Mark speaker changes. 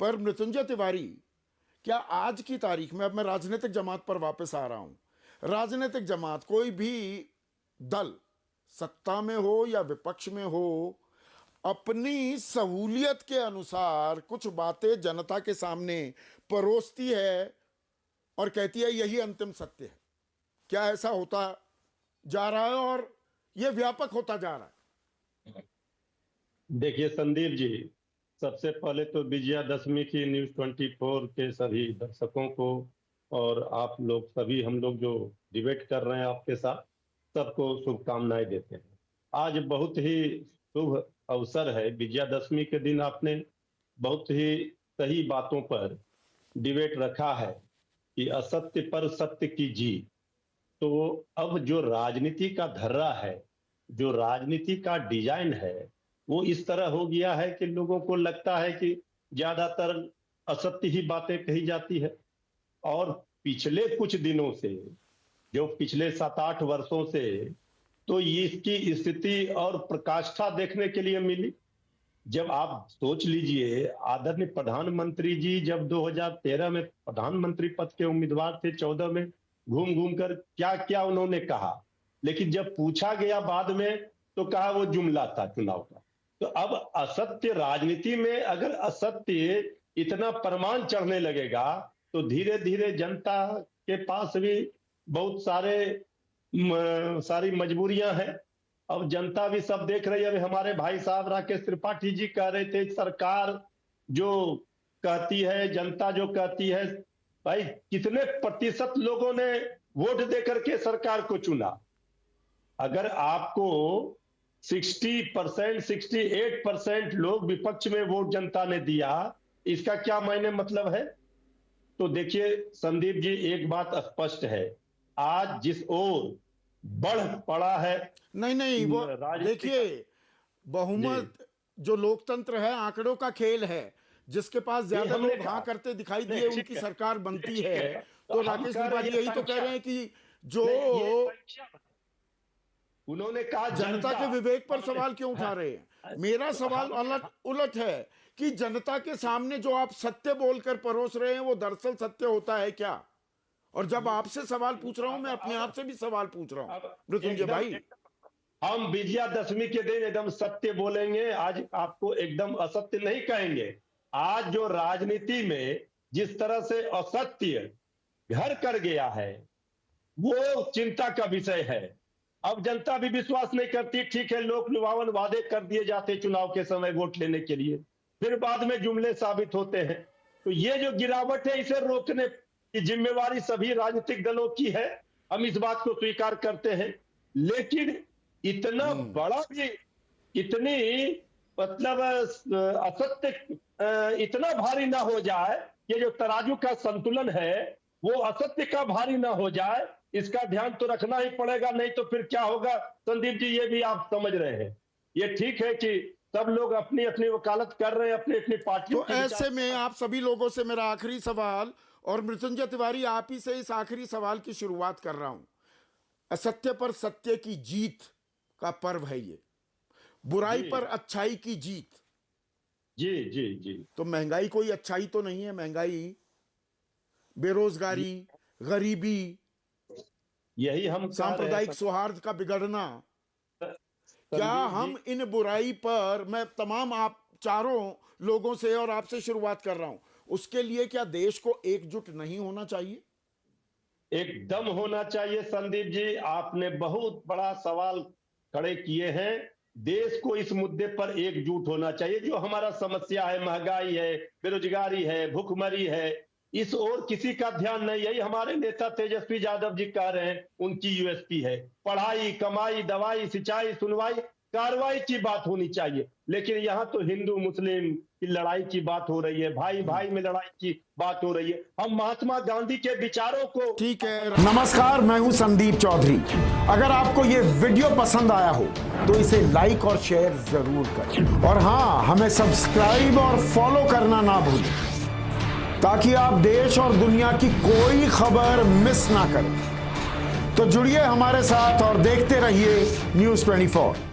Speaker 1: पर मृत्युंजय तिवारी, क्या आज की तारीख में, अब मैं राजनीतिक जमात पर वापस आ रहा हूं, राजनीतिक जमात कोई भी दल सत्ता में हो या विपक्ष में हो, अपनी सहूलियत के अनुसार कुछ बातें जनता के सामने परोसती है और कहती है यही अंतिम सत्य है। क्या ऐसा होता जा रहा है और यह व्यापक होता जा रहा है?
Speaker 2: देखिए संदीप जी, सबसे पहले तो विजयादशमी की न्यूज़ 24 के सभी दर्शकों को और आप लोग सभी, हम लोग जो डिबेट कर रहे हैं आपके साथ, सबको शुभकामनाएं देते हैं। आज बहुत ही शुभ अवसर है। विजयादशमी के दिन आपने बहुत ही सही बातों पर डिबेट रखा है कि असत्य पर सत्य की जीत। तो अब जो राजनीति का धर्रा है, जो राजनीति का डिजाइन है, वो इस तरह हो गया है कि लोगों को लगता है कि ज्यादातर असत्य ही बातें कही जाती है। और पिछले कुछ दिनों से, जो पिछले 7-8 वर्षों से, तो इसकी स्थिति और प्रकाष्ठा देखने के लिए मिली। जब आप सोच लीजिए, आदरणीय प्रधानमंत्री जी जब 2013 में प्रधानमंत्री पद के उम्मीदवार थे, 14 में घूम घूम कर क्या क्या उन्होंने कहा, लेकिन जब पूछा गया बाद में तो कहा वो जुमला था चुनाव का। तो अब असत्य राजनीति में, अगर असत्य इतना परमान चढ़ने लगेगा तो धीरे धीरे जनता के पास भी बहुत सारी मजबूरियां हैं। अब जनता भी सब देख रही है। अभी हमारे भाई साहब राकेश त्रिपाठी जी कह रहे थे, सरकार जो कहती है, जनता जो कहती है, भाई कितने प्रतिशत लोगों ने वोट देकर के सरकार को चुना? अगर आपको 60%, 68% लोग विपक्ष में वोट जनता ने दिया, इसका क्या मायने मतलब है? तो देखिए संदीप जी, एक बात स्पष्ट है, आज जिस ओर बढ़ पड़ा है,
Speaker 1: नहीं, वो देखिए, बहुमत जो लोकतंत्र है आंकड़ों का खेल है। जिसके पास ज्यादा लोग हाँ करते दिखाई दिए उनकी सरकार बनती है। तो राकेश त्रिपाठी यही तो कह रहे हैं कि जो
Speaker 2: उन्होंने कहा
Speaker 1: जनता के विवेक पर सवाल क्यों उठा रहे हैं। मेरा सवाल उलट है कि जनता के सामने जो आप सत्य बोलकर परोस रहे हैं वो दरअसल सत्य होता है क्या? और जब आपसे सवाल पूछ रहा हूं, मैं अपने आप से भी सवाल पूछ रहा हूं मृत्युंजय भाई।
Speaker 2: हम विजयादशमी के दिन एकदम सत्य बोलेंगे, आज आपको एकदम असत्य नहीं कहेंगे। आज जो राजनीति में जिस तरह से असत्य घर कर गया है वो चिंता का विषय है। अब जनता भी विश्वास नहीं करती। ठीक है, लोक लुभावन वादे कर दिए जाते चुनाव के समय वोट लेने के लिए, फिर बाद में जुमले साबित होते हैं। तो ये जो गिरावट है, इसे रोकने की जिम्मेवारी सभी राजनीतिक दलों की है। हम इस बात को स्वीकार करते हैं, लेकिन इतना बड़ा भी, इतनी मतलब असत्य इतना भारी ना हो जाए, ये जो तराजू का संतुलन है वो असत्य का भारी ना हो जाए, इसका ध्यान तो रखना ही पड़ेगा। नहीं तो फिर क्या होगा संदीप जी, ये भी आप समझ रहे हैं। ये ठीक है कि सब लोग अपनी अपनी वकालत कर रहे हैं, अपनी अपनी पार्टियों।
Speaker 1: तो ऐसे में आप सभी लोगों से मेरा आखिरी सवाल, और मृत्युंजय तिवारी आप ही से इस आखिरी सवाल की शुरुआत कर रहा हूं। असत्य पर सत्य की जीत का पर्व है ये, बुराई पर अच्छाई की जीत।
Speaker 2: जी जी जी।
Speaker 1: तो महंगाई कोई अच्छाई तो नहीं है। महंगाई, बेरोजगारी, गरीबी,
Speaker 2: यही हम
Speaker 1: सांप्रदायिक सौहार्द का बिगड़ना, क्या हम इन बुराई पर, मैं तमाम आप चारों लोगों से और आपसे शुरुआत कर रहा हूं, उसके लिए क्या देश को एकजुट नहीं होना चाहिए?
Speaker 2: एकदम होना चाहिए संदीप जी। आपने बहुत बड़ा सवाल खड़े किए हैं। देश को इस मुद्दे पर एकजुट होना चाहिए। जो हमारा समस्या है, महंगाई है, बेरोजगारी है, भूखमरी है, इस ओर किसी का ध्यान नहीं। यही हमारे नेता तेजस्वी यादव जी कह रहे हैं, उनकी यूएसपी है। पढ़ाई, कमाई, दवाई, सिंचाई, सुनवाई, कार्रवाई की बात होनी चाहिए। लेकिन यहाँ तो हिंदू मुस्लिम की लड़ाई की बात हो रही है, भाई भाई में लड़ाई की बात हो रही है। हम महात्मा गांधी के विचारों को,
Speaker 1: ठीक है। नमस्कार, मैं हूं संदीप चौधरी। अगर आपको ये वीडियो पसंद आया हो तो इसे लाइक और शेयर जरूर करें, और हाँ, हमें सब्सक्राइब और फॉलो करना ना भूलें, ताकि आप देश और दुनिया की कोई खबर मिस ना करें। तो जुड़िए हमारे साथ और देखते रहिए News 24।